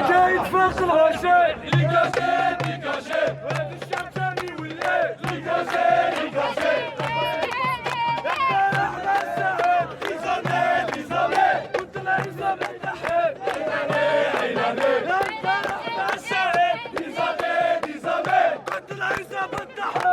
كاين فوق الغشاء لي كاشي وهذا الشعب ثاني ولا لي كاشي كنت العزة بالنحل كنت العزة بالنحل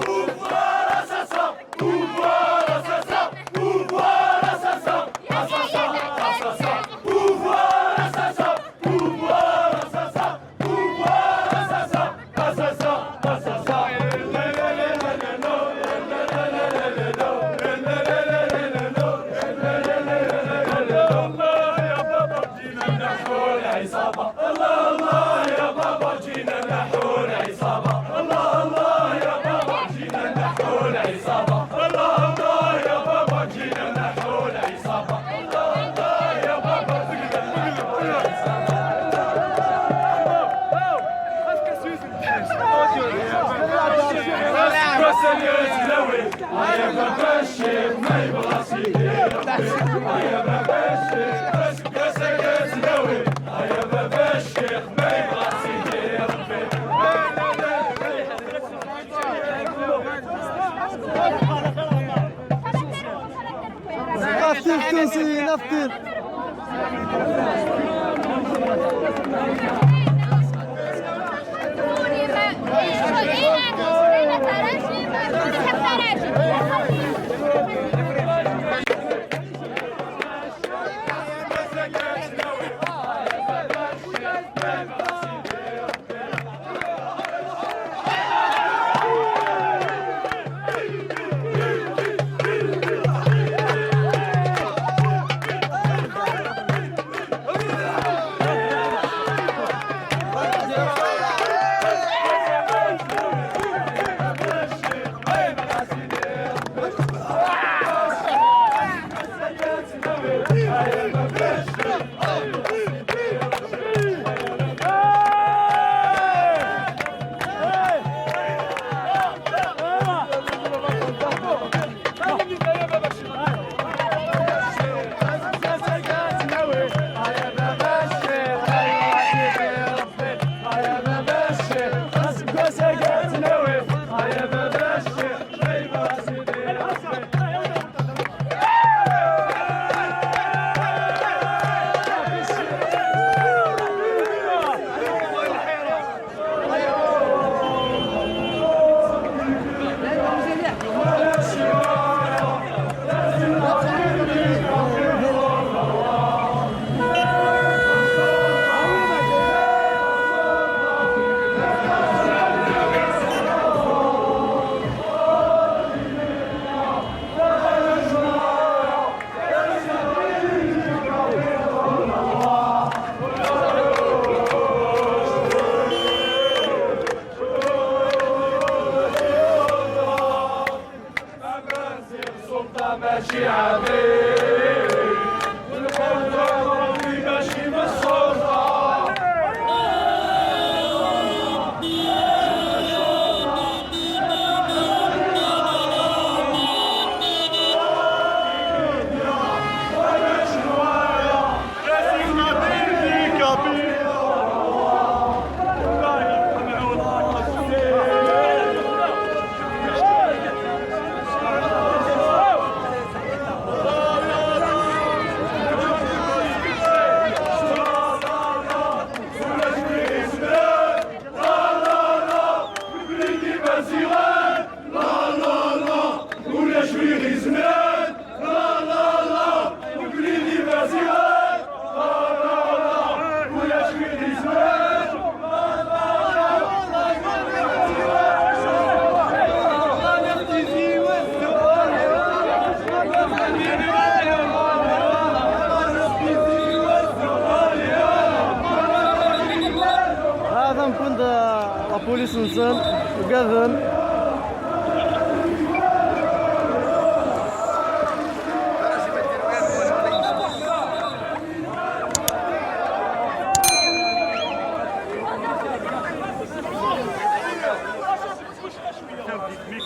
pouvoir assassin pouvoir assassin pouvoir assassin assassin assassin pouvoir assassin pouvoir assassin pouvoir assassin assassin assassin الله يا بابا جينا نحو العصابة الله يا بابا جينا نحو العصابة الله يا بابا جينا نحو العصابة الله يا بابا جينا نحو العصابة يا بابا الشيخ ما يبغى سيدي يا بابا الشيخ يا بابا الشيخ ما يبغى سيدي ربي نفطر تونسي نفطر ماشي عادي والقدر ربي ماشي بالسلطة هذا نكون لا بوليس نزل وقاذن ميك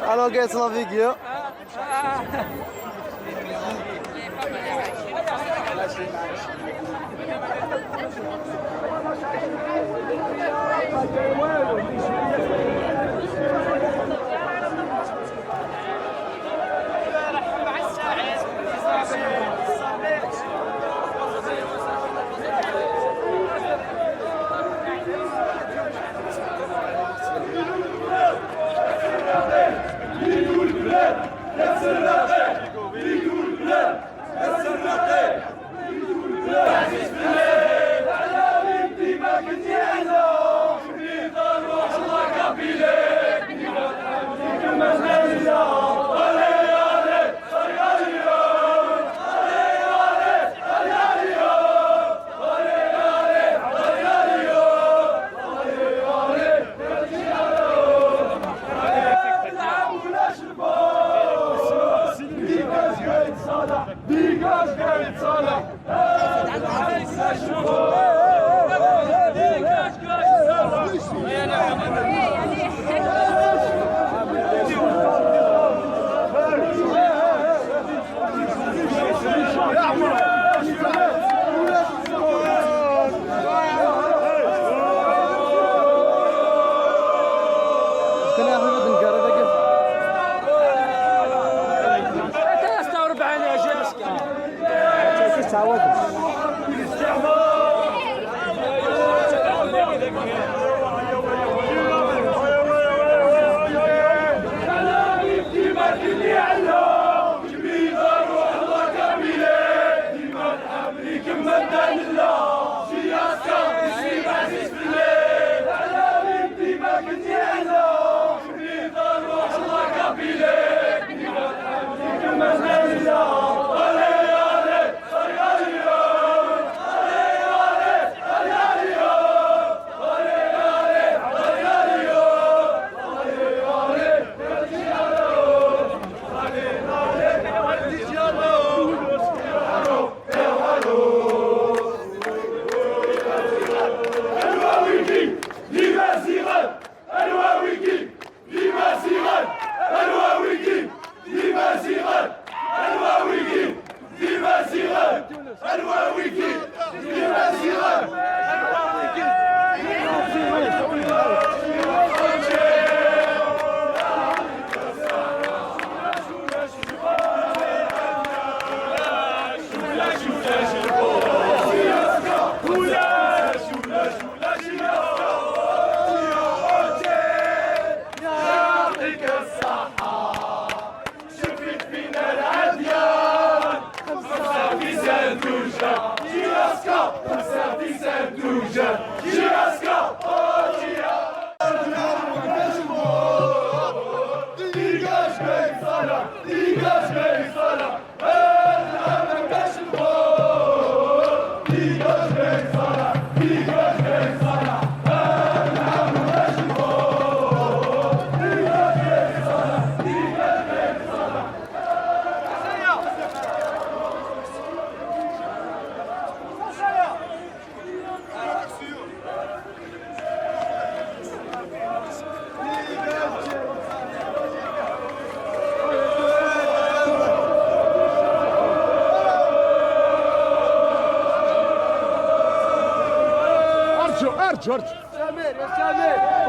Alors guys, naviguer. جورج سمير يا سمير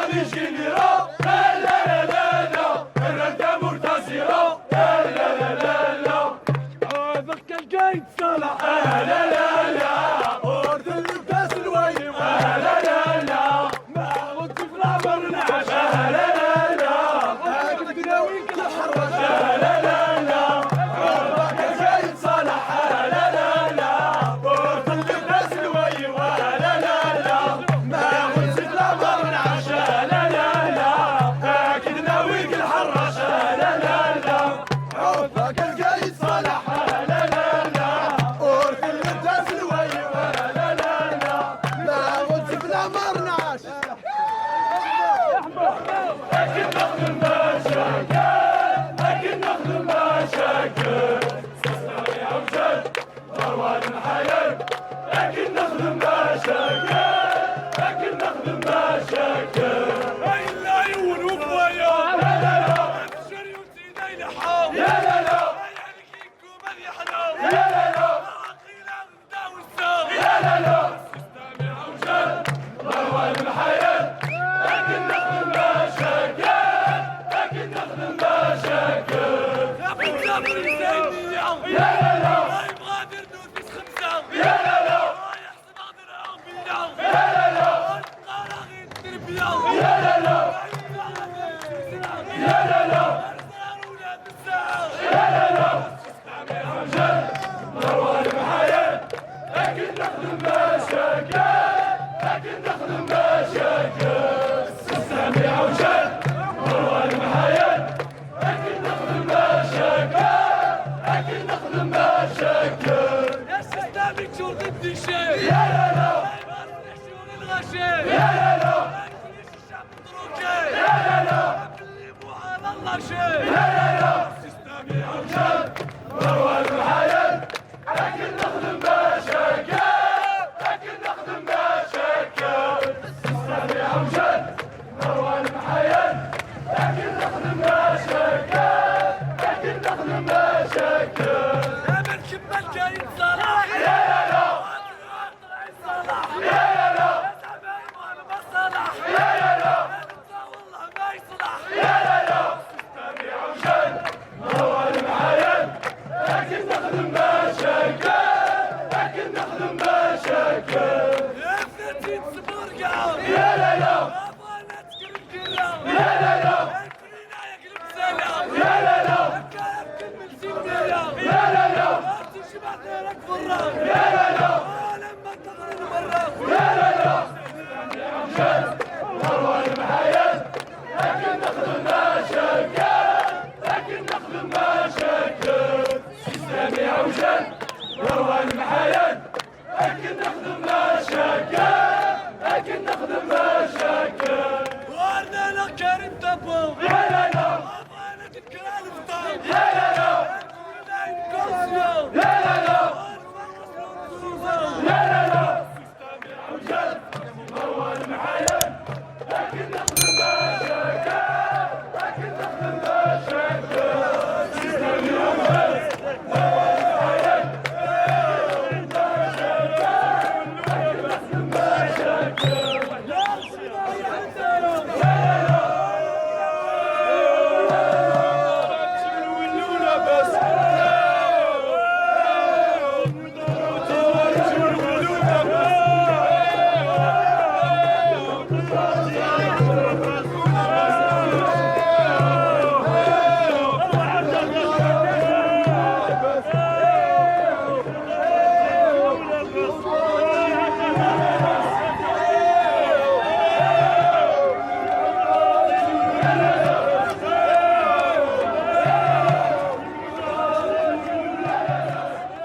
غادي يجيني راه لا لا لا لا لا الردة مرتزرة لا لا لا لا لا بك القايد صالح لا لا لا ورد اللباس الوايم لا لا لا ما غدت في العمر نعش لا لا لا هاك تناويك الحرش لا لا لا قلبك الجايد صالح لا لا لا ورد اللباس الوايم لا لا لا ما غدت في العمر نعش لا لا لا اكيد ناويك الحراش لا لا لا عوضك الجايد صالح لا لا لا ورد اللباس الوايم لا لا لا ما غدت في العمر نعش لكن نخدم مشاكل لكن نخدم مشاكل استثنائي أوجد مروان الحياة لكن نخدم مشاكل لكن نخدم مشاكل اي لا يولوك ويا لا لا لا الشري وسيدي لحام يا لا لا يعني كيكو من يحلام يا لا لا عقيلة غدا والسام يا لا لا استثنائي أوجد مروان الحياة لكن نخدم مشاكل لكن نخدم مشاكل يا بالجبر الزينية يا لا لا هاي بغادر دوس خمسة يا لا لا يحسن غادر أغبية يا لا لا قال غير التربية يا لا لا يا لا لا ولاد الساعة يا لا لا استثنائي أوجد مروان الحياة لكن نخدم مشاكل لكن نخدم مشاكل استثنائي أوجد مروان الحياة لكن نخدم مشاكل لكن نخدم مشاكل يا سيستمك شغل ضد شيء يا لا لا شغل الغشي يا لا لا الشعب التركي يا لا لا اللي مو على الله شيء يا لا لا استثنائي أوجد مروان الحياة لكن نخدم مشاكل لكن نخدم مشاكل استثنائي أوجد مروان الحياة لكن نخدم مشاكل لكن نخدم مشاكل يا من كمل كاين صلاح يا لا لا صلاح يا لا لا يا زعما وانا ما صلاح يا لا لا والله ما يصلح يا لا لا استثنائي أوجد مروان الحياة لكن نخدم مشاكل لكن نخدم مشاكل يا فتيت سبورقة يا لا لا ابغى نتكلم كلام يا لا لا الفرينا يقلب سلام يا لا لا كابتن من سيدنا يا لا لا تشبع غيرك فرام يا لا لا لما تغرد مرام يا لا لا أوجد مروان الحياة لكن نخدم مشاكل لكن نخدم مشاكل إسلامي أوجد مروان الحياة لكن نخدم مشاكل لكن نخدم مشاكل وانا لك كريم تبو يا لا لا ابغى نتذكر الفطام يا لا لا يا لا لا يا لا لا إسلامي أوجد مروان الحياة لكن نخدم مشاكل لكن نخدم مشاكل إسلامي أوجد مروان الحياة لكن نخدم مشاكل